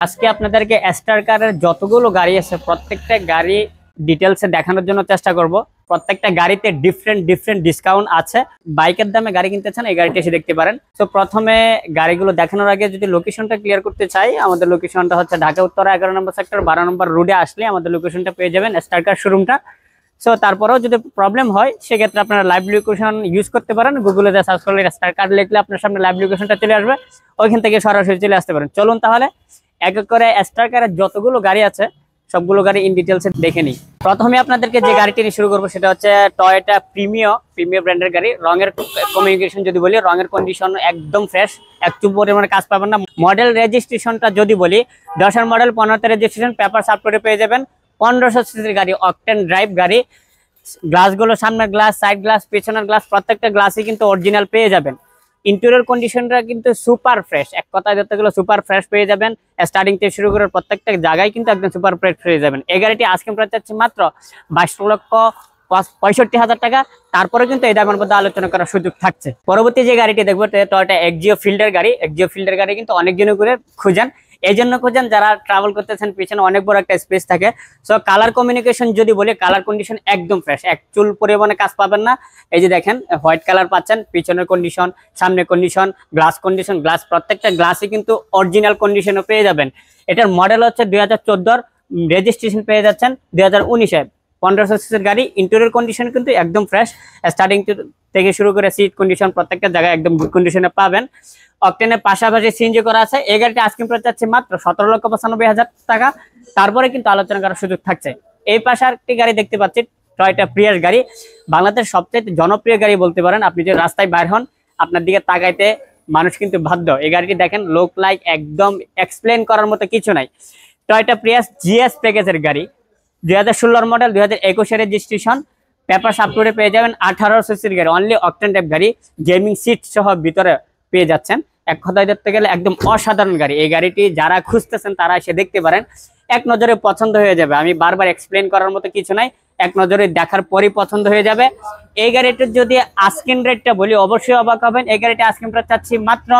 আজকে আপনাদেরকে এস্টার কারের যতগুলো গাড়ি আছে প্রত্যেকটা গাড়ি ডিটেলসে দেখানোর জন্য চেষ্টা করব। প্রত্যেকটা গাড়িতে ডিফারেন্ট ডিফারেন্ট ডিসকাউন্ট আছে। বাইকের দামে গাড়ি কিনতে চান এই গাড়িটা এসে দেখতে পারেন। তো প্রথমে গাড়িগুলো দেখানোর আগে যদি লোকেশনটা ক্লিয়ার করতে চাই, আমাদের লোকেশনটা হচ্ছে ঢাকা উত্তরা 11 নম্বর সেক্টর 12 নম্বর রোডে আসলে আমাদের লোকেশনটা পেয়ে যাবেন, এস্টার কার শোরুমটা। সো তারপরেও যদি প্রবলেম হয় সেক্ষেত্রে আপনারা লাইভ লোকেশন ইউজ করতে পারেন। গুগলে যা সার্চ করলে এস্টার কার লিখলে আপনার সামনে লাইভ লোকেশনটা চলে আসবে, ওইখান থেকে সরাসরি চলে আসতে পারেন। চলুন তাহলে এক এক করে এস্টার কারের যতগুলো গাড়ি আছে সবগুলো গাড়ি ইন ডিটেলসে দেখে নিই। প্রথমে আপনাদেরকে যে গাড়িটি নিয়ে শুরু করবো সেটা হচ্ছে টয়োটা প্রিমিও ব্র্যান্ডের গাড়ি। রঙের কমিউনিকেশন যদি বলি, রঙের কন্ডিশন একদম ফ্রেশ, একটু পরিমাণে কাজ পাবেন না। মডেল রেজিস্ট্রেশনটা যদি বলি 10-এর মডেল, 15-তে রেজিস্ট্রেশন, পেপার আপলোডে পেয়ে যাবেন। 1500 সিসির গাড়ি, অকটেন ড্রাইভ গাড়ি। গ্লাসগুলো সামনের গ্লাস, সাইড গ্লাস, পেছনের গ্লাস প্রত্যেকটা গ্লাসই কিন্তু অরিজিনাল পেয়ে যাবেন। ইন্টেরিয়র কন্ডিশনটা কিন্তু সুপার ফ্রেশ, এক কথায় ধরতে গেলে সুপার ফ্রেশ পেয়ে যাবেন। স্টার্টিং থেকে শুরু করে প্রত্যেকটা জায়গায় কিন্তু একদম সুপার ফ্রেশ পেয়ে যাবেন। এই গাড়িটি আজকে প্রাইস চাচ্ছি মাত্র 22,65,000 টাকা। তারপরে কিন্তু এই দামের মধ্যে আলোচনা করার সুযোগ থাকছে। পরবর্তী যে গাড়িটি দেখবো টয়োটা এক্সিও ফিল্ডের গাড়ি। এক্সিও ফিল্ডের গাড়ি কিন্তু অনেকজন করে খুঁজেন, এই জন্য খুঁজেন যারা ট্রাভেল করতেছেন, পিছনে অনেক বড় একটা স্পেস থাকে। সো কালার কমিউনিকেশন যদি বলি, কালার কন্ডিশন একদম ফ্রেশ, এক চুল পরিমাণে কাজ পাবেন না। এই যে দেখেন হোয়াইট কালার পাচ্ছেন, পিছনের কন্ডিশন, সামনে কন্ডিশন, গ্লাস প্রত্যেকটা গ্লাসই কিন্তু অরিজিনাল কন্ডিশনও পেয়ে যাবেন। এটার মডেল হচ্ছে 2014, রেজিস্ট্রেশন পেয়ে যাচ্ছেন 2019-এ। 1500 সিসির গাড়ি, ইন্টেরিয়র কন্ডিশন কিন্তু একদম ফ্রেশ। স্টার্টিং থেকে শুরু করে সিট কন্ডিশন প্রত্যেকটা জায়গায় একদম গুড কন্ডিশনে পাবেন। অকটেনের পাশাপাশি সিএনজি করা আছে। এই গাড়িটা আজকে প্রাইস চাচ্ছে মাত্র 17,95,000 টাকা। তারপরে কিন্তু আলোচনা করার সুযোগ থাকছে। এই পাশে আরেকটি গাড়ি দেখতে পাচ্ছি, টয়োটা প্রিয়াস গাড়ি। বাংলাদেশের সবচেয়ে জনপ্রিয় গাড়ি বলতে পারেন। আপনি যে রাস্তায় বাইর হন, আপনার দিকে তাকাইতে মানুষ কিন্তু বাধ্য। এই গাড়িটি দেখেন, লোক লাইক, একদম এক্সপ্লেন করার মতো কিছু নাই। টয়োটা প্রিয়াস জিএস প্যাকেজের গাড়ি, 2016 মডেল, 2021-এর রেজিস্ট্রেশন, পেপার আপলোডে পেয়ে যাবেন। 1800 সিসির গাড়ি, অনলি অকটেন টাইপ গাড়ি, গেমিং সিট সহ ভিতরে পেয়ে যাচ্ছেন। এক কথায় ধরতে গেলে একদম অসাধারণ গাড়ি। এই গাড়িটি যারা খুঁজতেছেন তারা এসে দেখতে পারেন, এক নজরে পছন্দ হয়ে যাবে। আমি বারবার এক্সপ্লেন করার মতো কিছু নাই, এক নজরে দেখার পরই পছন্দ হয়ে যাবে। এই গাড়িটির যদি আস্কিং রেটটা বলি অবশ্যই অবাক হবেন। এই গাড়িটি আস্কিং প্রাইস চাচ্ছি মাত্র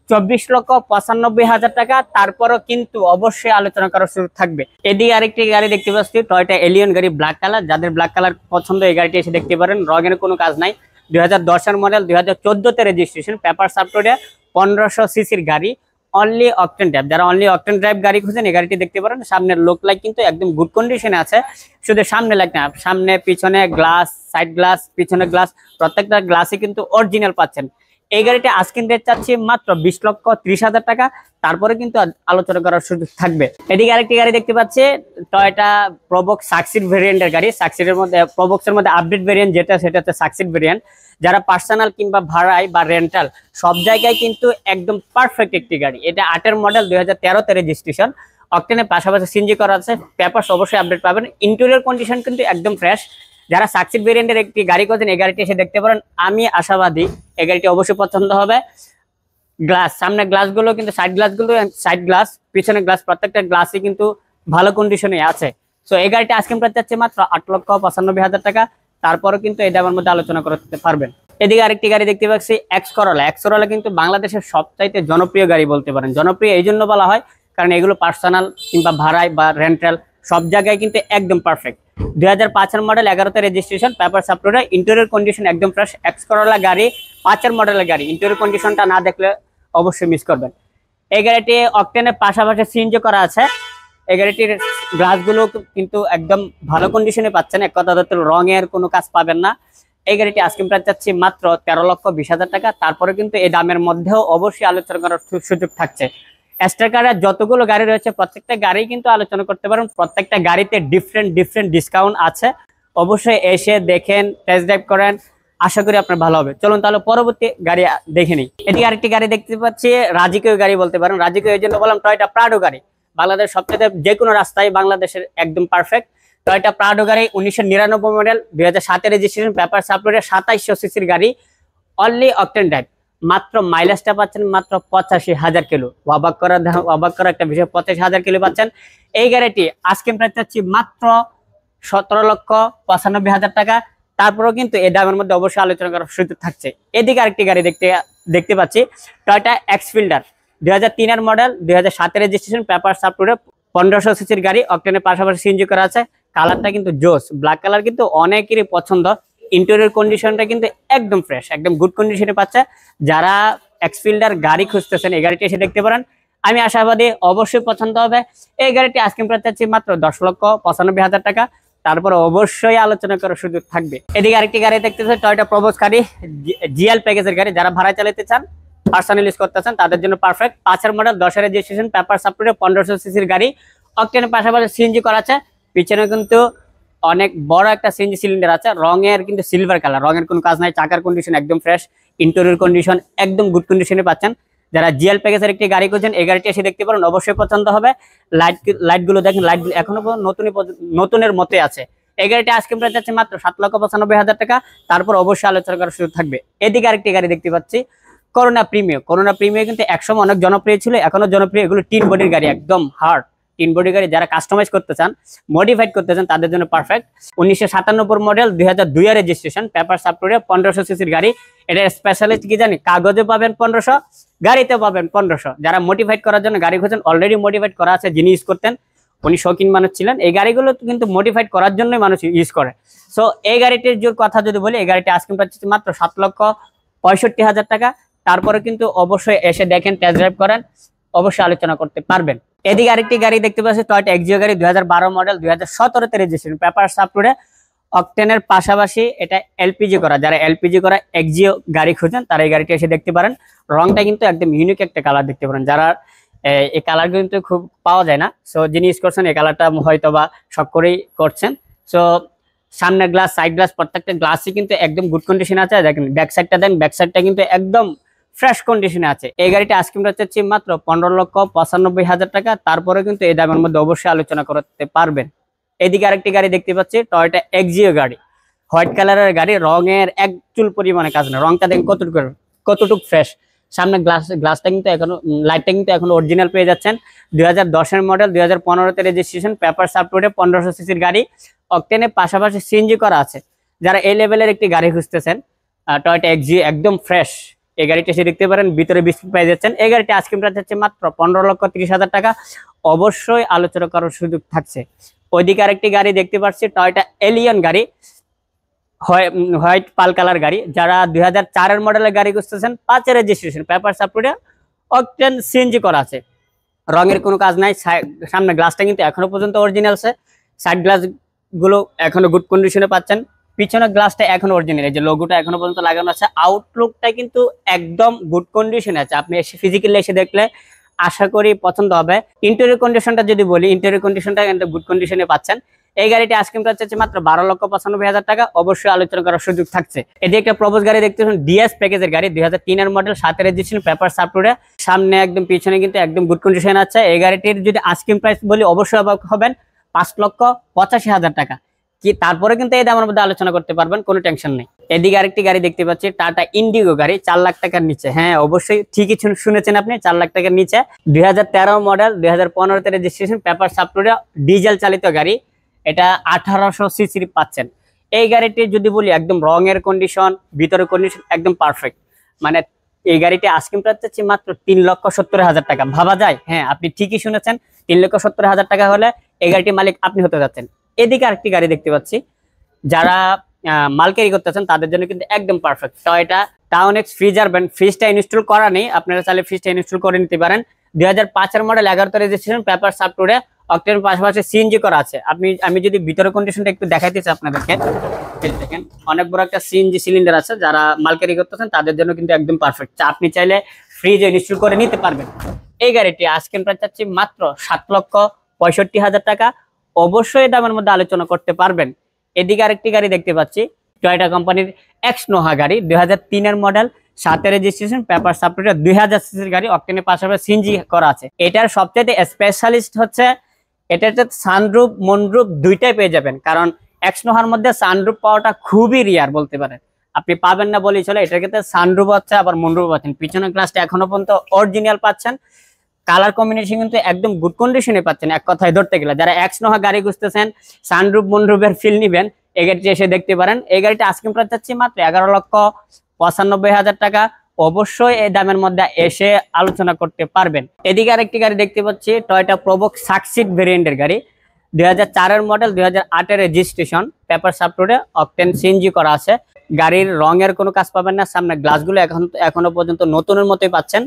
24,95,000 টাকা। তারপরও কিন্তু অবশ্যই আলোচনা করার সুযোগ থাকবে। এদিকে আরেকটি গাড়ি দেখতে পাচ্ছি, টয়োটা এলিয়ন গাড়ি, ব্ল্যাক কালার। যাদের ব্ল্যাক কালার পছন্দ এই গাড়িটি এসে দেখতে পারেন। রঙের কোনো কাজ নাই, 2010-এর মডেল, 2014-তে রেজিস্ট্রেশন, পেপার আপলোডে, 1500 সিসির গাড়ি, অনলি অকটেন ড্রাইভ। যারা অনলি অকটেন ড্রাইভ গাড়ি খুঁজেন এই গাড়িটি দেখতে পারেন। সামনের লোক লাইট কিন্তু একদম গুড কন্ডিশনে আছে। শুধু সামনে লাইট না, সামনে পিছনে গ্লাস, সাইড গ্লাস, পিছনে গ্লাস প্রত্যেকটা গ্লাসই কিন্তু অরিজিনাল পাচ্ছেন। এই গাড়িটা আজকের রেট চাচ্ছি মাত্র 20,30,000 টাকা। তারপরে কিন্তু আলোচনা করার সুযোগ থাকবে। এদিকে আরেকটি গাড়ি দেখতে পাচ্ছি, টয়োটা প্রবক্স সাকসিড ভেরিয়েন্টের গাড়ি। সাকসিডের মধ্যে, প্রবক্সের মধ্যে আপডেট ভেরিয়েন্ট যেটা, সেটা হচ্ছে সাকসিড ভেরিয়েন্ট। যারা পার্সোনাল কিংবা ভাড়ায় বা রেন্টাল সব জায়গায় কিন্তু একদম পারফেক্ট একটি গাড়ি। এটা 8-এর মডেল, 2013-তে রেজিস্ট্রেশন, অকটেনের পাশাপাশি সিএনজি করা আছে, পেপারস অবশ্যই আপডেট পাবেন। ইন্টেরিয়র কন্ডিশন কিন্তু একদম ফ্রেশ। যারা সাকসিড ভেরিয়েন্টের একটি গাড়ি করছেন এই গাড়িটি এসে দেখতে পারেন। আমি আশাবাদী এই গাড়িটি অবশ্যই পছন্দ হবে। গ্লাস, সামনে গ্লাসগুলো কিন্তু সাইড গ্লাস, পিছনে গ্লাস প্রত্যেকটা গ্লাসই কিন্তু ভালো কন্ডিশনে আছে। সো এই গাড়িটা আজকে প্রাইস চাচ্ছে মাত্র 8,95,000 টাকা। তারপরও কিন্তু এই দামের মধ্যে আলোচনা করতে পারবেন। এদিকে আরেকটি গাড়ি দেখতে পাচ্ছি, এক্স করোলা কিন্তু বাংলাদেশের সবচাইতে জনপ্রিয় গাড়ি বলতে পারেন। জনপ্রিয় এই জন্য বলা হয় কারণ এগুলো পার্সোনাল কিংবা ভাড়ায় বা রেন্টাল সব জায়গায় কিন্তু একদম পারফেক্ট। 2005-এর মডেল, 11-তে রেজিস্ট্রেশন, পেপার আপলোডে, ইন্টেরিয়র কন্ডিশন একদম ফ্রেশ। এক্স করোলা গাড়ি, 5-এর মডেলের গাড়ি, ইন্টেরিয়র কন্ডিশনটা না দেখলে অবশ্যই মিস করবেন। এই গাড়িটি অকটেনের পাশাপাশি সিএনজি করা আছে। এই গাড়িটির গ্লাসগুলো কিন্তু একদম ভালো কন্ডিশনে পাচ্ছেন, এক কথা ধরতে রঙের কোনো কাজ পাবেন না। এই গাড়িটি আজকে প্রাইস চাচ্ছি মাত্র 13,20,000 টাকা। তারপরে কিন্তু এই দামের মধ্যেও অবশ্যই আলোচনা করার সুযোগ থাকছে। এস্টার কারের যতগুলো গাড়ি রয়েছে প্রত্যেকটা গাড়ি কিন্তু আলোচনা করতে পারেন। প্রত্যেকটা গাড়িতে ডিফারেন্ট ডিসকাউন্ট আছে। অবশ্যই এসে দেখেন, টেস্ট ড্রাইভ করেন, আশা করি আপনার ভালো হবে। চলুন তাহলে পরবর্তী গাড়ি দেখে নিই। এদিকে আরেকটি গাড়ি দেখতে পাচ্ছি, রাজকীয় গাড়ি বলতে পারেন। রাজকীয় এই জন্য বললাম, টয়োটা প্রাডো গাড়ি। বাংলাদেশ সবচেয়ে যে কোনো রাস্তায় বাংলাদেশের একদম পারফেক্ট। টয়োটা প্রাডো গাড়ি, 1999 মডেল, 2007-এ রেজিস্ট্রেশন, পেপার আপলোডে, 2700 সিসির গাড়ি, অনলি অকটেন ড্রাইভ। মাত্র মাইলেজটা পাচ্ছেন মাত্র 85,000 কিলো। অবাক করা একটা বিষয়, 85,000 কিলো পাচ্ছেন। এই গাড়িটি আজকে প্রাইস চাচ্ছি মাত্র 17,95,000 টাকা। তারপরেও কিন্তু এই দামের মধ্যে অবশ্যই আলোচনা করার সুযোগ থাকছে। এদিকে আরেকটি গাড়ি দেখতে পাচ্ছি, টয়োটা এক্সফিল্ডার, 2003-এর মডেল, 2007-এর রেজিস্ট্রেশন, পেপার আপটুডেট, 1500 সিসির গাড়ি, অকটেনের পাশাপাশি সিএনজি করা আছে। কালারটা কিন্তু জোস, ব্ল্যাক কালার কিন্তু অনেকেরই পছন্দ। ইন্টেরিয়র কন্ডিশনটা কিন্তু একদম ফ্রেশ, একদম গুড কন্ডিশনে পাচ্ছে। যারা এক্সফিল্ডার গাড়ি খুঁজতেছেন এই গাড়িটি এসে দেখতে পারেন, আমি আশাবাদী অবশ্যই পছন্দ হবে। এই গাড়িটি আজকে প্রাইস চাচ্ছি মাত্র 10,95,000 টাকা, তারপর অবশ্যই আলোচনা করার সুযোগ থাকবে। এদিকে আরেকটি গাড়ি দেখতেছে, টয়োটা প্রবোজ গাড়ি, জিএল প্যাকেজের গাড়ি। যারা ভাড়া চালাতে চান, পার্সোনাল ইউজ করতেছেন, তাদের জন্য পারফেক্ট। 5-এর মডেল, 10-এর রেজিস্ট্রেশন, পেপার আপটুডেট, 1500 সিসির গাড়ি, অকটেনের পাশাপাশি সিএনজি করা আছে। পিছনে কিন্তু অনেক বড় একটা সিএনজি সিলিন্ডার আছে, রঙের কিন্তু সিলভার কালার, রঙের কোনো কাজ নাই। চাকার কন্ডিশন একদম ফ্রেশ, ইন্টেরিয়র কন্ডিশন একদম গুড কন্ডিশনে পাচ্ছেন। যারা জিএল প্যাকেজের একটি গাড়ি খুঁজছেন, এই গাড়িটি এসে দেখতে পারেন, অবশ্যই পছন্দ হবে। লাইটগুলো দেখেন, লাইটগুলো এখনো নতুনের মতে আছে। এই গাড়িটি আজকে প্রাইস আছে মাত্র 7,95,000 টাকা, তারপর অবশ্যই আলোচনা করার সুযোগ থাকবে। এদিকে আরেকটি গাড়ি দেখতে পাচ্ছি, করোনা প্রিমিও। করোনা প্রিমিও কিন্তু একসময় অনেক জনপ্রিয় ছিল, এখনো জনপ্রিয়। এগুলো টিন বডির গাড়ি, একদম হার্ড টিন বডি গাড়ি। যারা কাস্টমাইজ করতে চান, মডিফাইড করতে চান, তাদের জন্য পারফেক্ট। 1997 মডেল, 2002-এর রেজিস্ট্রেশন, পেপার আপটুডেট, 1500 সিসির গাড়ি। এটা স্পেশালিস্ট কি জানি, কাগজে পাবেন 1500, গাড়িতে পাবেন 1500। যারা মডিফাইড করার জন্য গাড়ি খুঁজছেন, অলরেডি মডিফাইড করা আছে, যিনি ইউজ করতেন উনি শৌখিন মানুষ ছিলেন। এই গাড়িগুলো কিন্তু মডিফাইড করার জন্যই মানুষ ইউজ করে। সো এই গাড়িটির যে কথা যদি বলি, এই গাড়িটি আজকে পাচ্ছি মাত্র 7,65,000 টাকা। তারপরে কিন্তু অবশ্যই এসে দেখেন, টেস্ট ড্রাইভ করেন, অবশ্যই আলোচনা করতে পারবেন। এদিকে আরেকটি গাড়ি দেখতে পাচ্ছি, টয়োটা এক্সিও গাড়ি, 2012 মডেল, 2017-তে রেজিস্ট্রেশন, পেপার আপটুডেট, অকটেনের পাশাপাশি এটা এলপিজি করা। যারা এলপিজি করা এক্সিও গাড়ি খুঁজেন, তারা এই গাড়িটি এসে দেখতে পারেন। রংটা কিন্তু একদম ইউনিক একটা কালার দেখতে পারেন। যারা এই কালার কিন্তু খুব পাওয়া যায় না, সো যিনি ইউজ করছেন এই কালারটা হয়তো বা শখ করেই করছেন। সো সামনের গ্লাস, সাইড গ্লাস, প্রত্যেকটা গ্লাসই কিন্তু একদম গুড কন্ডিশনে আছে। দেখেন ব্যাক সাইডটা, দেন ব্যাক সাইডটা কিন্তু একদম ফ্রেশ কন্ডিশনে আছে। এই গাড়িটা আজকে আমরা চাচ্ছি মাত্র 15,95,000 টাকা, তারপরে কিন্তু এই দামের মধ্যে অবশ্যই আলোচনা করতে পারবেন। এদিকে আরেকটি গাড়ি দেখতে পাচ্ছি, টয়োটা এক্সিও গাড়ি, হোয়াইট কালারের গাড়ি, রঙের এক চুল পরিমাণে কাজ না। রংটা দেখেন কতটুকু ফ্রেশ। সামনে গ্লাসটা কিন্তু এখনো, লাইটটা কিন্তু এখন অরিজিনাল পেয়ে যাচ্ছেন। 2010-এর মডেল, 2015-তে রেজিস্ট্রেশন, পেপার আপটুডেট, 1500 সিসির গাড়ি, অকটেনের পাশাপাশি সিএনজি করা আছে। যারা এই লেভেলের একটি গাড়ি খুঁজতেছেন, টয়োটা এক্সিও একদম ফ্রেশ, এই গাড়িটা এসে দেখতে পারেন। ভিতরে বিস্কুট পেয়ে যাচ্ছেন। এই গাড়িটা আজকে প্রাইস হচ্ছে মাত্র 15,30,000 টাকা, অবশ্যই আলোচনা করার সুযোগ থাকছে। ওইদিকে আরেকটি গাড়ি দেখতে পাচ্ছি, টয়োটা এলিয়ন গাড়ি, হোয়াইট পাল কালার গাড়ি। যারা 2004-এর মডেলের গাড়ি খুঁজতেছেন, 5-এর registration, paper up to date, octane CNG করা আছে, রঙের কোনো কাজ নাই। সামনে গ্লাসটা কিন্তু এখনো পর্যন্ত অরিজিনাল আছে, সাইড গ্লাস গুলো এখনো গুড কন্ডিশনে পাচ্ছেন। পিছনের গ্লাসটা এখনো অরিজিনাল, এই যে লোগোটা এখনো পর্যন্ত লাগানো আছে। আউটলুকটা কিন্তু একদম গুড কন্ডিশনে আছে, আপনি এসে ফিজিক্যালি এসে দেখলে আশা করি পছন্দ হবে। ইন্টেরিয়র কন্ডিশনটা যদি বলি, ইন্টেরিয়র কন্ডিশনটা কিন্তু গুড কন্ডিশনে পাচ্ছেন। এই গাড়িটি আজকে প্রাইস হচ্ছে মাত্র 12,95,000 টাকা, অবশ্যই আলোচনা করার সুযোগ থাকছে। এদিকে একটা প্রবোজ গাড়ি দেখতে পাচ্ছেন, ডিএস প্যাকেজের গাড়ি, 2003-এর মডেল, 7-এর রেজিস্ট্রেশন, পেপার আপটুডেট, সামনে একদম পিছনে কিন্তু একদম গুড কন্ডিশন আছে। এই গাড়িটির যদি আজকে প্রাইস বলি, অবশ্যই অবাক হবেন, 5,85,000 টাকা। কি তারপরে কিন্তু এই দামের মধ্যে আলোচনা করতে পারবেন, কোনো টেনশন নেই। এদিকে আরেকটি গাড়ি দেখতে পাচ্ছি, টাটা ইন্ডিগো গাড়ি, 4 লাখ টাকার নিচে। হ্যাঁ, অবশ্যই ঠিকই শুনেছেন আপনি, 4 লাখ টাকার নিচে। 2013 মডেল, 2015-তে রেজিস্ট্রেশন, পেপার আপটুডেট, ডিজেল চালিত গাড়ি। এটা 1800 সিসির পাচ্ছেন। এই গাড়িটি যদি বলি, একদম রঙের কন্ডিশন, ভিতরের কন্ডিশন একদম পারফেক্ট। মানে এই গাড়িটি আজকে প্রাইস হচ্ছে মাত্র 3,70,000 টাকা। ভাবা যায়? হ্যাঁ, আপনি ঠিকই শুনেছেন, 3,70,000 টাকা হলে এই গাড়িটির মালিক আপনি হতে যাচ্ছেন। এদিকে আরেকটি গাড়ি দেখতে পাচ্ছি, যারা মাল ক্যারি করতেছেন তাদের জন্য কিন্তু একদম perfect. Toyota town x freezer brand, ফ্রিজটা ইনস্টল করা নেই, আপনারা চাইলে ফ্রিজটা ইনস্টল করে নিতে পারেন। 2005-এর মডেল, 11তে রেজিস্ট্রেশন, পেপার আপটুডেট, অকটেনের পাশাপাশি সিএনজি করা আছে। আমি যদি ভিতরের কন্ডিশনটা একটু দেখাইতে চাই আপনাদেরকে, দেখেন অনেক বড় একটা সিএনজি সিলিন্ডার আছে। যারা মাল ক্যারি করতেছেন তাদের জন্য কিন্তু একদম পারফেক্ট, আপনি চাইলে ফ্রিজে ইনস্টল করে নিতে পারবেন। এই গাড়িটি আজকে প্রাইস চাচ্ছি মাত্র 7,65,000 টাকা, অবশ্যই দামের মধ্যে আলোচনা করতে পারবেন। এদিকে আরেকটি গাড়ি দেখতে পাচ্ছি, টয়োটা কোম্পানির এক্স নোহা গাড়ি, 2003-এর মডেল, 7-এর রেজিস্ট্রেশন, পেপার আপটুডেট, 2000 সিসির গাড়ি, অকটেনের পাশাপাশি সিএনজি করা আছে। এটার সবচেয়ে স্পেশালিস্ট হচ্ছে এটাতে সানরুফ মনরুফ দুইটাই পেয়ে যাবেন, কারণ এক্স নোহার মধ্যে সানরুফ পাওয়াটা খুবই রিয়ার বলতে পারেন, আপনি পাবেন না বলেই চলে। এটার ক্ষেত্রে সানরুফ আছে, আবার মনরুফ পাচ্ছেন। পিছনের গ্লাসটা এখনো পর্যন্ত অরিজিনাল পাচ্ছেন, কালার কম্বিনেশন কিন্তু একদম গুড কন্ডিশনে পাচ্ছেন। এক কথায় ধরতে গেলে যারা এক্স নোহা গাড়ি খুঁজতেছেন, সানরুফ মনরুফের ফিল নিবেন, এই গাড়িটি এসে দেখতে পারেন। এই গাড়িটা আজকে প্রাইস চাচ্ছি মাত্র 11,95,000 টাকা, অবশ্যই এই দামের মধ্যে এসে আলোচনা করতে পারবেন। এদিকে আরেকটি গাড়ি দেখতে পাচ্ছি, টয়োটা প্রোবক্স সাকসিড ভেরিয়েন্টের গাড়ি, 2004-এর মডেল, 2008-এর রেজিস্ট্রেশন, পেপার সাপোর্টে, অকটেন সিএনজি করা আছে। গাড়ির রঙের কোনো কাজ পাবেন না। সামনে গ্লাসগুলো এখনো পর্যন্ত নতুনের মতোই পাচ্ছেন।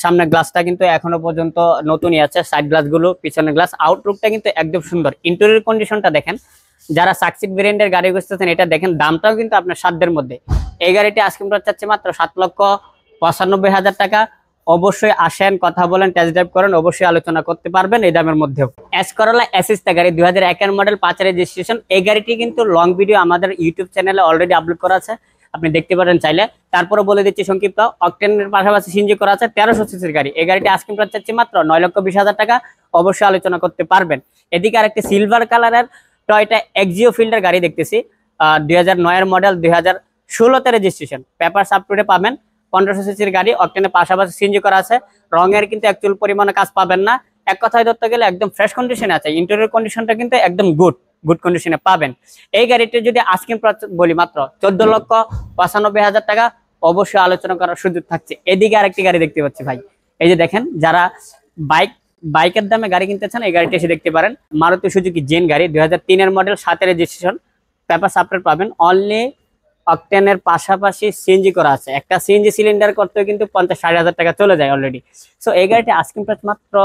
সামনে গ্লাসটা কিন্তু এখনো পর্যন্ত নতুনই আছে, সাইড গ্লাসগুলো, পিছনের গ্লাস। আউটলুকটা কিন্তু একদম সুন্দর। ইন্টেরিয়র কন্ডিশনটা দেখেন, যারা সাকসিড ভেরিয়েন্টের গাড়ি খুঁজতেছেন এটা দেখেন। দামটাও কিন্তু আপনার সাধ্যের মধ্যে। এই গাড়িটি আজকে আমরা চাচ্ছি মাত্র 7,95,000 টাকা। অবশ্যই আসেন, কথা বলেন, টেস্ট ড্রাইভ করেন, অবশ্যই আলোচনা করতে পারবেন এই দামের মধ্যেও। এস করলা অ্যাসিস্টা গাড়ি, 2001-এর মডেল, 5-এর রেজিস্ট্রেশন। এই গাড়িটি কিন্তু লং ভিডিও আমাদের ইউটিউব চ্যানেলে অলরেডি আপলোড করা আছে, আপনি দেখতে পারেন চাইলে। তারপরে বলে দিচ্ছি সংক্ষিপ্ত, অকটেনের পাশাপাশি সিএনজি করা আছে, 1300 সিসির গাড়ি। এই গাড়িটি আজকে আমরা চাচ্ছি মাত্র 9,20,000 টাকা। অবশ্যই আলোচনা করতে পারবেন। এদিকে আরেকটি সিলভার কালারের টয়োটা এক্সিও ফিল্ডার গাড়ি দেখতেছি, 2009-এর মডেল, 2016-তে registration, papers up to date পাবেন। 1500 সিসির গাড়ি, অকটেনের পাশাপাশি সিএনজি করা আছে। রঙের কিন্তু অ্যাকচুয়াল পরিমাণে কাজ পাবেন না। এক কথায় ধরতে গেলে একদম ফ্রেশ কন্ডিশনে আছে। ইন্টেরিয়র কন্ডিশনটা কিন্তু একদম গুড কন্ডিশনে পাবেন। এই গাড়িটি যদি আজকে বলি মাত্র 14,95,000 টাকা। অবশ্যই আলোচনা করার সুযোগ থাকছে। এদিকে আরেকটি গাড়ি দেখতে পাচ্ছি ভাই, এই যে দেখেন, যারা বাইকের দামে গাড়ি কিনতে চান এই গাড়িটি এসে দেখতে পারেন। মারুতি সুজুকি জেন গাড়ি, 2003-এর মডেল, 7-এর রেজিস্ট্রেশন, পেপার আপডেট পাবেন। অনলি অকটেনের পাশাপাশি সিএনজি করা আছে। একটা সিএনজি সিলিন্ডার করতে কিন্তু 50-60,000 টাকা চলে যায় অলরেডি। সো এই গাড়িটি আস্কিং প্রাইস মাত্র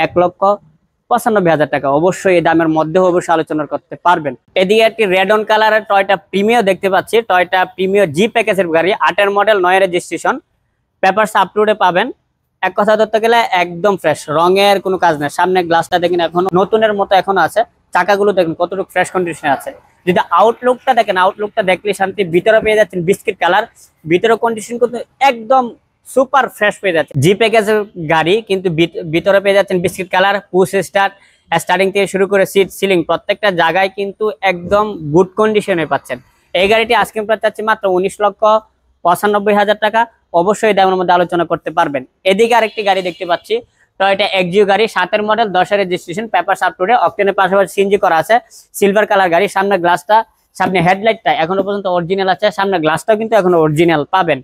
1,95,000 টাকা। অবশ্যই এই দামের মধ্যে অবশ্যই আলোচনা করতে পারবেন। এদিকে একটি রেড অন কালারের টয়োটা প্রিমিও দেখতে পাচ্ছি, টয়োটা প্রিমিও জি প্যাকেজের গাড়ি, 8-এর মডেল, 9-এর registration, papers up to date পাবেন। এক কথা ধরতে গেলে একদম ফ্রেশ, রঙের কোনো কাজ নেই। সামনে গ্লাসটা দেখেন এখনো নতুনের মতো এখনো আছে। চাকাগুলো দেখেন কতটুকু ফ্রেশ কন্ডিশনে আছে। যদি আউটলুকটা দেখেন, আউটলুকটা দেখলে শান্তি। ভিতরে পেয়ে যাচ্ছেন বিস্কিট কালার, ভিতরে কন্ডিশন কিন্তু একদম সুপার ফ্রেশ পেয়ে যাচ্ছে। জি প্যাকেজের গাড়ি কিন্তু ভিতরে পেয়ে যাচ্ছেন বিস্কিট কালার। পুশ স্টার্টিং থেকে শুরু করে সিট, সিলিং, প্রত্যেকটা জায়গায় কিন্তু একদম গুড কন্ডিশনে পাচ্ছেন। এই গাড়িটি আজকে প্রাইস চাচ্ছি মাত্র 19,95,000 টাকা। অবশ্যই দামের মধ্যে আলোচনা করতে পারবেন। এদিকে আরেকটি গাড়ি দেখতে পাচ্ছি, টয়োটা এক্সিও গাড়ি, 7-এর মডেল, 10-এর registration, papers up to date, অকটেনের পাশাপাশি সিএনজি করা আছে। সিলভার কালার গাড়ি, সামনে গ্লাসটা, সামনে হেডলাইটটা এখনো পর্যন্ত অরিজিনাল আছে, সামনে গ্লাসটাও কিন্তু এখনো অরিজিনাল পাবেন।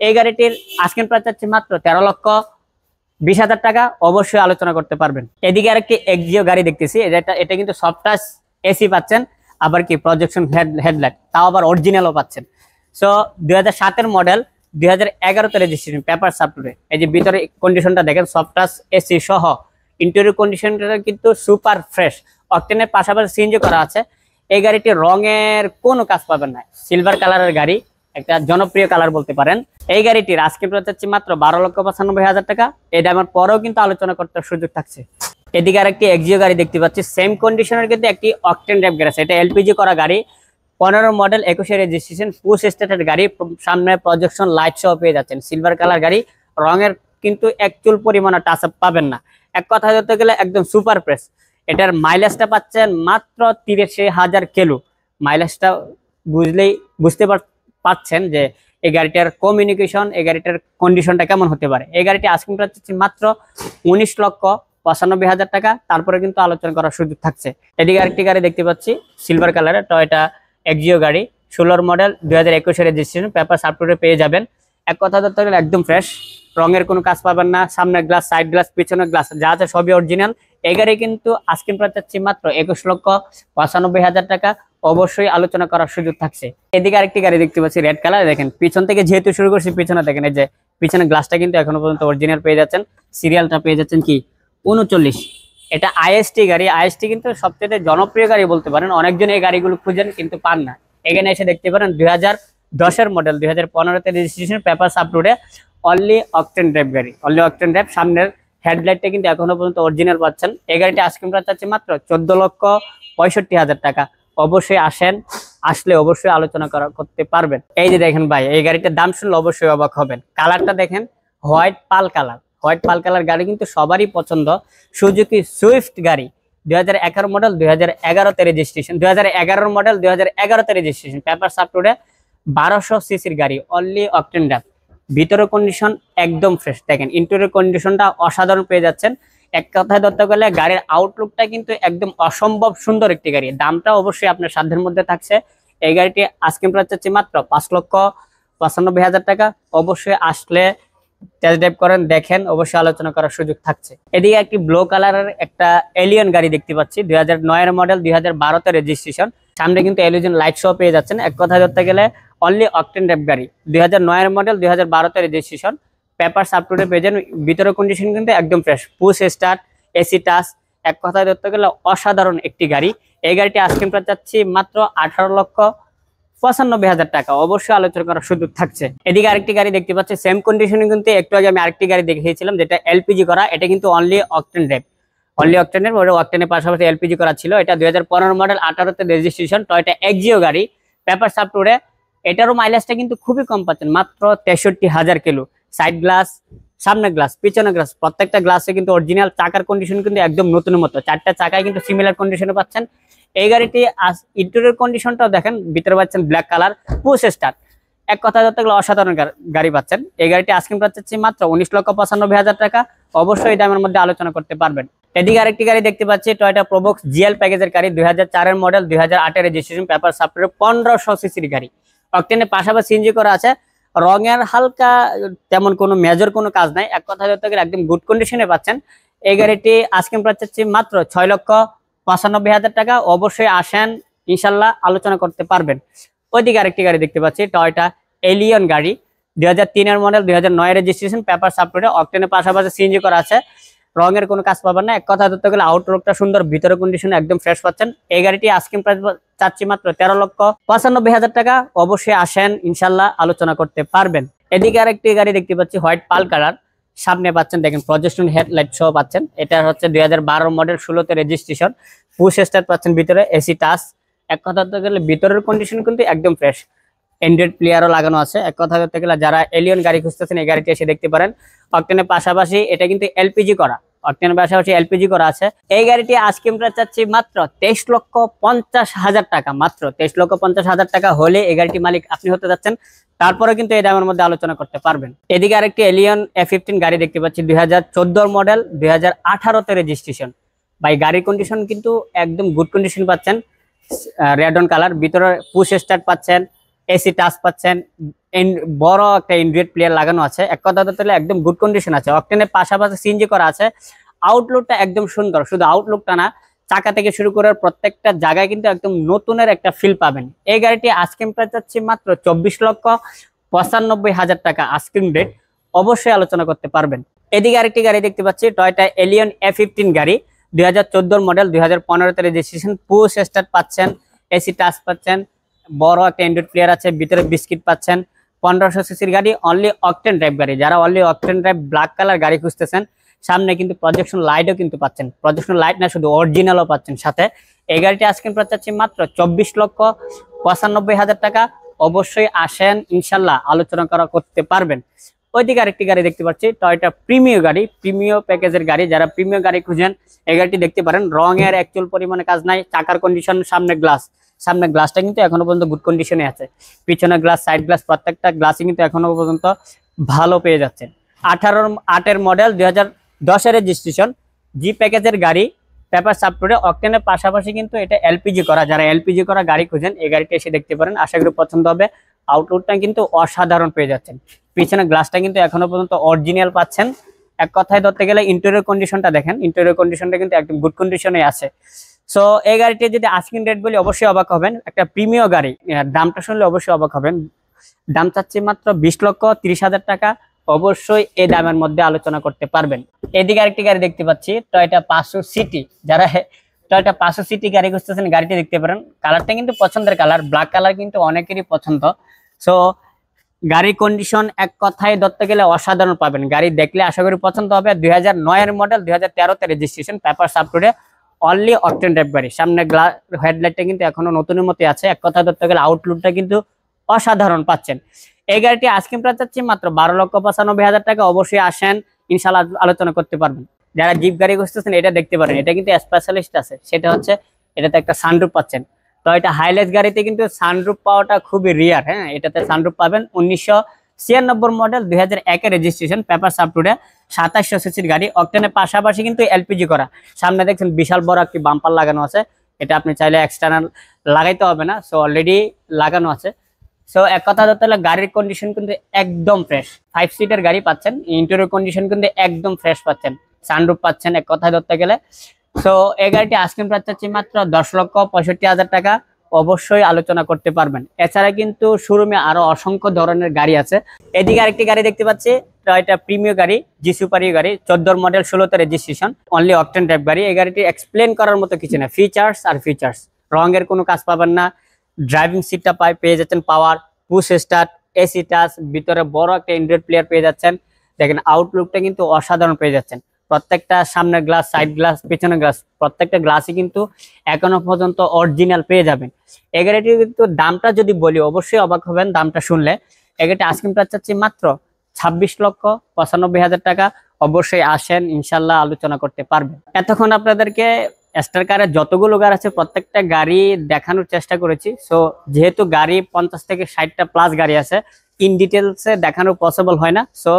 এই গাড়িটির আজকের প্রাইস চাচ্ছি মাত্র 13,20,000 টাকা। অবশ্যই আলোচনা করতে পারবেন। এদিকে আরেকটি এক্সিও গাড়ি দেখতেছি, এটা কিন্তু সফট টাচ এসি পাচ্ছেন, আবার কি প্রজেকশন হেডলাইট, তাও আবার অরিজিনালও পাচ্ছেন। সো 2007-এর মডেল, 2011-তে registration, papers up to date. এই যে ভিতরে কন্ডিশনটা দেখেন, সফট টাচ এসি সহ ইন্টেরিয়র কন্ডিশনটা কিন্তু সুপার ফ্রেশ। অকটেনের পাশাপাশি সিএনজি করা আছে। এই গাড়িটি রঙের কোনো কাজ পাবেন না। সিলভার কালারের গাড়ি, একটা জনপ্রিয় কালার বলতে পারেন। এই গাড়িটির আজকে প্রাইস হচ্ছে মাত্র 12,95,000 টাকা। এই দামের পরেও কিন্তু আলোচনা করতে সুযোগ থাকছে। এদিকে আরেকটি এক্সিও গাড়ি দেখতে পাচ্ছি, সেম কন্ডিশনের কিন্তু একটি অকটেন ড্রাইভ গাড়ি আছে। এটা এলপিজি করা গাড়ি, 15 মডেল, 21-এর রেজিস্ট্রেশন, পুশ স্টার্টের গাড়ি, সামনে প্রজেকশন লাইট সহ পেয়ে যাচ্ছেন। সিলভার কালার গাড়ি, রঙের কিন্তু একচুল পরিমাণে টাচ আপ পাবেন না। এক কথা ধরতে গেলে একদম সুপার ফ্রেশ। এটার মাইলেজটা পাচ্ছেন মাত্র 83,000 কিলো। মাইলেজটা বুঝতে পারছেন যে এই গাড়িটার কমিউনিকেশন, এই গাড়িটার কন্ডিশনটা কেমন হতে পারে। এই গাড়িটি আজকে প্রাইস মাত্র 19,95,000 টাকা। তারপরে কিন্তু আলোচনা করার সুযোগ থাকছে। এদিকে আরেকটি গাড়ি দেখতে পাচ্ছি, সিলভার কালারের টয়োটা এক্সিও গাড়ি, 16-র মডেল, 2021-এর registration, papers up to date পেয়ে যাবেন। এক কথা ধরতে গেলে একদম ফ্রেশ, রঙের কোনো কাজ পাবেন না। সামনে গ্লাস, সাইড গ্লাস, পিছনের গ্লাস যা আছে সবই অরিজিনাল। এই গাড়ি কিন্তু আজকে প্রাইস চাচ্ছি মাত্র 21,95,000 টাকা। অবশ্যই আলোচনা করার সুযোগ থাকছে। এদিকে আরেকটি গাড়ি দেখতে পাচ্ছি, রেড কালার। দেখেন পিছন থেকে যেহেতু শুরু করছি, পিছনে দেখেন এই যে পিছনের গ্লাসটা কিন্তু এখনো পর্যন্ত অরিজিনাল পেয়ে যাচ্ছেন। সিরিয়ালটা পেয়ে যাচ্ছেন কি 39। এটা আইএসটি গাড়ি। আইএসটি কিন্তু সবচেয়ে জনপ্রিয় গাড়ি বলতে পারেন। অনেকজন এই গাড়িগুলো খুঁজেন কিন্তু পান না। এখানে এসে দেখতে পারেন 2010-এর মডেল, 2015-তে registration, papers up to date, only octane drive গাড়ি, অনলি অকটেন ড্রাইভ। সামনের হেডলাইটটা কিন্তু এখনো পর্যন্ত অরিজিনাল পাচ্ছেন। এই গাড়িটি আজকে প্রাইস আছে মাত্র 14,65,000 টাকা। অবশ্যই আসেন, আসলে অবশ্যই আলোচনা করতে পারবেন। এই যে দেখেন ভাই, এই গাড়িটার দাম শুনলে অবশ্যই অবাক হবেন। কালারটা দেখেন, white pearl colour. White pearl colour গাড়ি কিন্তু সবারই পছন্দ। সুজুকি সুইফট গাড়ি, 2011 মডেল, 2011-তে রেজিস্ট্রেশন, 2011-এর মডেল, 2011-তে registration, papers up to date, 1200 সিসির গাড়ি, অনলি অকটেন ড্রাইভ। ভিতরের কন্ডিশন একদম ফ্রেশ। দেখেন ইন্টেরিয়র কন্ডিশনটা অসাধারণ পেয়ে যাচ্ছেন। এক কথায় ধরতে গেলে গাড়ির আউটলুকটা কিন্তু একদম অসম্ভব সুন্দর একটি গাড়ি। দামটা অবশ্যই আপনার সাধ্যের মধ্যে থাকছে। এই গাড়িটি আজকে প্রাইস চাচ্ছি মাত্র 95,000 টাকা। অবশ্যই আসলে টেস্ট ড্রাইভ করেন, দেখেন, অবশ্যই আলোচনা করার সুযোগ থাকছে। এদিকে একটি ব্লু কালারের একটা এলিয়ন গাড়ি দেখতে পাচ্ছি, 2009 এর মডেল, 2012 তে রেজিস্ট্রেশন। সামনে কিন্তু এলিয়ন লাইট শো পেয়ে যাচ্ছেন। এক কথা ধরতে গেলে অনলি অকটেন ড্রাইভ গাড়ি, 2009 এর মডেল, 2012 তে registration. Papers up to date পেয়ে যান। ভিতরের কন্ডিশন কিন্তু একদম fresh, push start, AC touch. এক কথায় ধরতে গেলে অসাধারণ একটি গাড়ি। এই গাড়িটি আজকে আমরা চাচ্ছি মাত্র 18,95,000 টাকা। অবশ্যই আলোচনা করার সুযোগ থাকছে। এদিকে আরেকটি গাড়ি দেখতে পাচ্ছি সেম কন্ডিশনে, কিন্তু একটু আগে আমি আরেকটি গাড়ি দেখিয়েছিলাম যেটা এলপিজি করা। এটা কিন্তু অনলি অকটেন ড্রাইভ, অনলি অকটেনের অকটেনের পাশাপাশি এলপিজি করা ছিল। এটা 2015 মডেল, 18 তে রেজিস্ট্রেশন, টয়োটা এক্সিও গাড়ি, পেপারস আপ টু ডেট। এটারও মাইলেজটা কিন্তু খুবই কম পাচ্ছেন, মাত্র 63,000 কিলো। সাইড গ্লাস, সামনে গ্লাস, পিছনে গ্লাস, প্রত্যেকটা গ্লাসে কিন্তু অরিজিনাল। চাকার কন্ডিশন কিন্তু একদম নতুনের মতো, চারটা চাকায় কিন্তু সিমিলার কন্ডিশনে পাচ্ছেন। এই গাড়িটি ইন্টেরিয়র কন্ডিশনটাও দেখেন, ভিতরে পাচ্ছেন ব্ল্যাক কালার, পুশ স্টার্ট। এক কথা ধরতে গেলে অসাধারণ গাড়ি পাচ্ছেন। এই গাড়িটি আজকে পাচ্ছি মাত্র 19,95,000 টাকা। অবশ্যই দামের মধ্যে আলোচনা করতে পারবেন। এদিকে আরেকটি গাড়ি দেখতে পাচ্ছি, টয়োটা প্রোবক্স জিএল প্যাকেজের গাড়ি, 2004 এর মডেল, 2008 এর রেজিস্ট্রেশন, পেপার সাপ্লাই, 1500 সিসির গাড়ি। অকটেনের পাশাপাশি সিএনজি করা আছে। রঙের হালকা তেমন কোনো মেজর কোনো কাজ নাই। এক কথা ধরতে গেলে একদম গুড কন্ডিশনে পাচ্ছেন। এই গাড়িটি আজকে পাচ্ছি মাত্র 6,95,000 টাকা। অবশ্যই আসেন, ইনশাল্লাহ আলোচনা করতে পারবেন। ওইদিকে আরেকটি গাড়ি দেখতে পাচ্ছি, টয়োটা এলিয়ন গাড়ি, 2003 এর মডেল, 2009 এর রেজিস্ট্রেশন, পেপার সাপ্লাই, অকটেনের পাশাপাশি সিএনজি করা আছে। রঙের কোনো কাজ পাবেন না। এক কথা ধরতে গেলে আউটলুকটা সুন্দর, ভিতরে কন্ডিশন একদম ফ্রেশ পাচ্ছেন। এই গাড়িটি আজকে প্রাইস চাচ্ছি মাত্র 13,95,000 টাকা। অবশ্যই আসেন, ইনশাল্লাহ আলোচনা করতে পারবেন। এদিকে আরেকটি গাড়ি দেখতে পাচ্ছি, হোয়াইট পাল কালার, সামনে পাচ্ছেন দেখেন প্রজেকশন হেডলাইট সহ পাচ্ছেন। এটা হচ্ছে 2012 মডেল, 16 তে রেজিস্ট্রেশন, পুশ স্টার্ট পাচ্ছেন, ভিতরে এসি টাচ। এক কথা ধরতে গেলে ভিতরের কন্ডিশন কিন্তু একদম ফ্রেশ, অ্যান্ড্রয়েড প্লেয়ারও লাগানো আছে। এক কথা বলতে গেলে যারা এলিয়ন গাড়ি খুঁজতেছেন এই গাড়িটি এসে দেখতে পারেন। অকটেনের পাশাপাশি এটা কিন্তু এলপিজি করা, অকটেনের পাশাপাশি এলপিজি করা আছে। এই গাড়িটি আজকে আমরা চাচ্ছি মাত্র 23,50,000 টাকা। মাত্র 23,50,000 টাকা হলে এই গাড়িটি মালিক আপনি হতে যাচ্ছেন। তারপরে কিন্তু এই দামের মধ্যে আলোচনা করতে পারবেন। এদিকে আরেকটি এলিয়ন A15 গাড়ি দেখতে পাচ্ছি, 2014 মডেল, 2018 তে রেজিস্ট্রেশন। ভাই গাড়ির কন্ডিশন কিন্তু একদম গুড কন্ডিশন পাচ্ছেন। রেড অন কালার, ভিতরে পুশ স্টার্ট পাচ্ছেন, এসি টাচ পাচ্ছেন, বড় একটা অ্যান্ড্রয়েড প্লেয়ার লাগানো আছে। এক কথা বলতে গেলে একদম গুড কন্ডিশন আছে। অকটেনের পাশাপাশি সিএনজি করা আছে। আউটলুকটা একদম সুন্দর, শুধু আউটলুকটা না, চাকা থেকে শুরু করে প্রত্যেকটা জায়গায় কিন্তু একদম নতুনের একটা ফিল পাবেন। এই গাড়িটি আজকে প্রাইস যাচ্ছে মাত্র 24,95,000 টাকা আস্কিং রেট। অবশ্যই আলোচনা করতে পারবেন। এদিকে আরেকটি গাড়ি দেখতে পাচ্ছি, টয়োটা এলিয়ন A15 গাড়ি, 2014 মডেল, 2015 তে রেজিস্ট্রেশন, পুশ স্টার্ট পাচ্ছেন, এসি টাচ পাচ্ছেন, বড় একটা অ্যান্ড্রয়েড প্লেয়ার আছে, ভিতরে বিস্কিট পাচ্ছেন। 1500 সিসির গাড়ি, অনলি অকটেন ড্রাইভ গাড়ি। যারা only octane drive black colour গাড়ি খুঁজতেছেন, সামনে কিন্তু প্রজেকশন লাইটও কিন্তু পাচ্ছেন। প্রজেকশন লাইট না, শুধু অরিজিনালও পাচ্ছেন সাথে। এই গাড়িটি আজকে চাচ্ছি মাত্র 24,95,000 টাকা। অবশ্যই আসেন, ইনশাল্লাহ আলোচনা করতে পারবেন। ওইদিকে আরেকটি গাড়ি দেখতে পাচ্ছি, টয়োটা প্রিমিয় গাড়ি, প্রিমিয় প্যাকেজের গাড়ি। যারা প্রিমিয় গাড়ি খুঁজেন এই গাড়িটি দেখতে পারেন। রঙের অ্যাকচুয়াল পরিমাণে কাজ নাই। চাকার কন্ডিশন, সামনে গ্লাস, সামনে গ্লাসটা কিন্তু এখনো পর্যন্ত গুড কন্ডিশনে আছে। পিছনে গ্লাস, সাইড গ্লাস, প্রত্যেকটা গ্লাসই কিন্তু এখনো পর্যন্ত ভালো পেয়ে যাচ্ছে। 8 মডেল, 2010 এর রেজিস্ট্রেশন, জি প্যাকেজের গাড়ি, পেপার সাপোর্টে। অকটেনের পাশাপাশি কিন্তু এটা এলপিজি করা। যারা এলপিজি করা গাড়ি খুঁজেন এই গাড়িটা এসে দেখতে পারেন, আশা করি পছন্দ হবে। আউটলুকটা কিন্তু অসাধারণ পেয়ে যাচ্ছেন। পিছনে গ্লাসটা কিন্তু এখনো পর্যন্ত অরিজিনাল পাচ্ছেন। এক কথায় ধরতে গেলে ইন্টেরিয়র কন্ডিশনটা দেখেন, ইন্টেরিয়র কন্ডিশনটা কিন্তু একদম গুড কন্ডিশনে আছে। সো এই গাড়িটি যদি আস্কিং রেট বলি অবশ্যই অবাক হবেন। একটা প্রিমিয় গাড়ি, দামটা শুনলে অবশ্যই অবাক হবেন। দাম চাচ্ছি মাত্র 20,30,000 টাকা। অবশ্যই এই দামের মধ্যে আলোচনা করতে পারবেন। এদিকে আরেকটি গাড়ি দেখতে পাচ্ছি, টয়োটা 500 সিটি। যারা টয়োটা 500 সিটি গাড়ি খুঁজতেছেন গাড়িটি দেখতে পারেন। কালারটা কিন্তু পছন্দের কালার, ব্ল্যাক কালার কিন্তু অনেকেরই পছন্দ। সো গাড়ির কন্ডিশন এক কথায় ধরতে গেলে অসাধারণ পাবেন। গাড়ি দেখলে আশা করি পছন্দ হবে। 2009 এর মডেল, 2013 তে রেজিস্ট্রেশন, পেপার সাপোর্টে, অনলি অকটেন ড্রাইভ গাড়ি। সামনে হেডলাইটটা কিন্তু এখনো নতুনের মতো আছে। এক কথা ধরতে গেলে আউটলুকটা কিন্তু অসাধারণ পাচ্ছেন। এই গাড়িটি আজকে প্রাইস চাচ্ছি মাত্র 12,95,000 টাকা। অবশ্যই আসেন, ইনশাআল্লাহ আলোচনা করতে পারবেন। যারা জিপ গাড়ি খুঁজতেছেন এটা দেখতে পারেন। এটা কিন্তু স্পেশালিস্ট আছে, সেটা হচ্ছে এটাতে একটা সানরুফ পাচ্ছেন। তো এটা হাইলাইট গাড়িতে কিন্তু সানরুফ পাওয়াটা খুবই রিয়ার। হ্যাঁ, এটাতে সানরুফ পাবেন। 1996 মডেল, 2001 এর রেজিস্ট্রেশন, পেপার সাপোর্টে, 2700 সিসির গাড়ি। অকটেনের পাশাপাশি কিন্তু এলপিজি করা। সামনে দেখছেন বিশাল বড় একটি বাম্পার লাগানো আছে। এটা আপনি চাইলে এক্সটার্নাল লাগাইতে হবে না, সো অলরেডি লাগানো আছে। সো এক কথা ধরতে হলে গাড়ির কন্ডিশন কিন্তু একদম ফ্রেশ। 5 সিটের গাড়ি পাচ্ছেন, ইন্টেরিয়র কন্ডিশন কিন্তু একদম ফ্রেশ পাচ্ছেন, সানরুফ পাচ্ছেন এক কথায় ধরতে গেলে। সো এই গাড়িটি আজকে প্রাইস চাচ্ছি মাত্র 10,65,000 টাকা। অবশ্যই আলোচনা করতে পারবেন। এছাড়া কিন্তু শোরুমে আরো অসংখ্য ধরনের গাড়ি আছে। এদিকে আরেকটি গাড়ি দেখতে পাচ্ছি, এটা প্রিমিয়ার গাড়ি, জি সুপারি গাড়ি, 14 মডেল, 16তে রেজিস্ট্রেশন, অনলি অকটেন টাইপ গাড়ি। এই গাড়িটি এক্সপ্লেন করার মতো কিছু না, ফিচার্স আর ফিচার্স। রঙের কোনো কাজ পাবেন না। ড্রাইভিং সিটটা পেয়ে যাচ্ছেন পাওয়ার, পুশ স্টার্ট, এসি টাচ, ভিতরে বড় একটা অ্যান্ড্রয়েড প্লেয়ার পেয়ে যাচ্ছেন। দেখেন আউটলুকটা কিন্তু অসাধারণ পেয়ে যাচ্ছেন। প্রত্যেকটা সামনের গ্লাস, সাইড গ্লাস, পেছনের গ্লাস, প্রত্যেকটা গ্লাসই কিন্তু এখনো পর্যন্ত অরিজিনাল পেয়ে যাবেন। এই গাড়িটির কিন্তু দামটা যদি বলি অবশ্যই অবাক হবেন দামটা শুনলে। এই গাড়িটা আজকে প্রাইস চাচ্ছি মাত্র 26,95,000 টাকা। অবশ্যই আসেন, ইনশাল্লাহ আলোচনা করতে পারবেন। এতক্ষণ আপনাদেরকে স্টার কারের যতগুলো গাড়ি আছে প্রত্যেকটা গাড়ি দেখানোর চেষ্টা করেছি। সো যেহেতু গাড়ি 50 থেকে 60টা প্লাস গাড়ি আছে, ইন ডিটেলসে দেখানো পসিবল হয় না। So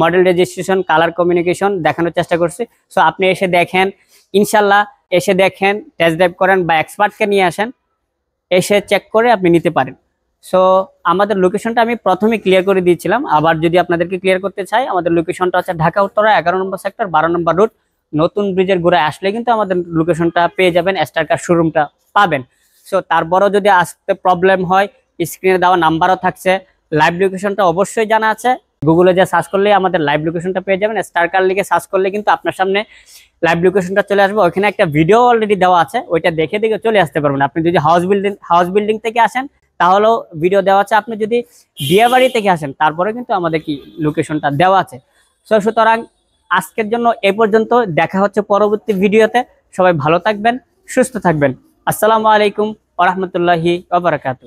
model registration, colour communication দেখানোর চেষ্টা করছি। সো আপনি এসে দেখেন, ইনশাল্লাহ এসে দেখেন, টেস্ট ড্রাইভ করেন বা এক্সপার্টকে নিয়ে আসেন, এসে চেক করে আপনি নিতে পারেন। সো আমাদের লোকেশনটা আমি প্রথমে ক্লিয়ার করে দিয়েছিলাম, আবার যদি আপনাদেরকে ক্লিয়ার করতে চাই, আমাদের লোকেশনটা হচ্ছে ঢাকা উত্তরা 11 নম্বর সেক্টর, 12 নম্বর রুট, নতুন ব্রিজের গোড়ায় আসলে কিন্তু আমাদের লোকেশনটা পেয়ে যাবেন, স্টার কার শোরুমটা পাবেন। সো তারপরও যদি আসতে প্রবলেম হয়, স্ক্রিনে দেওয়া নাম্বারও থাকছে, লাইভ লোকেশনটা অবশ্যই জানা আছে। গুগলে যে সার্চ করলে আমাদের লাইভ লোকেশনটা পেয়ে যাবেন। স্টার কার লিখে সার্চ করলে কিন্তু আপনার সামনে লাইভ লোকেশনটা চলে আসবে। ওইখানে একটা ভিডিও অলরেডি দেওয়া আছে, ওইটা দেখে দেখে চলে আসতে পারবেন। আপনি যদি হাউস বিল্ডিং থেকে আসেন তাহলেও ভিডিও দেওয়া আছে, আপনি যদি বিয়েবাড়ি থেকে আসেন তারপরে কিন্তু আমাদের কি লোকেশনটা দেওয়া আছে। সো সুতরাং আজকের জন্য এ পর্যন্ত, দেখা হচ্ছে পরবর্তী ভিডিওতে। সবাই ভালো থাকবেন, সুস্থ থাকবেন। আসসালামু আলাইকুম ওয়া রাহমাতুল্লাহি ওয়া বারাকাতুহু।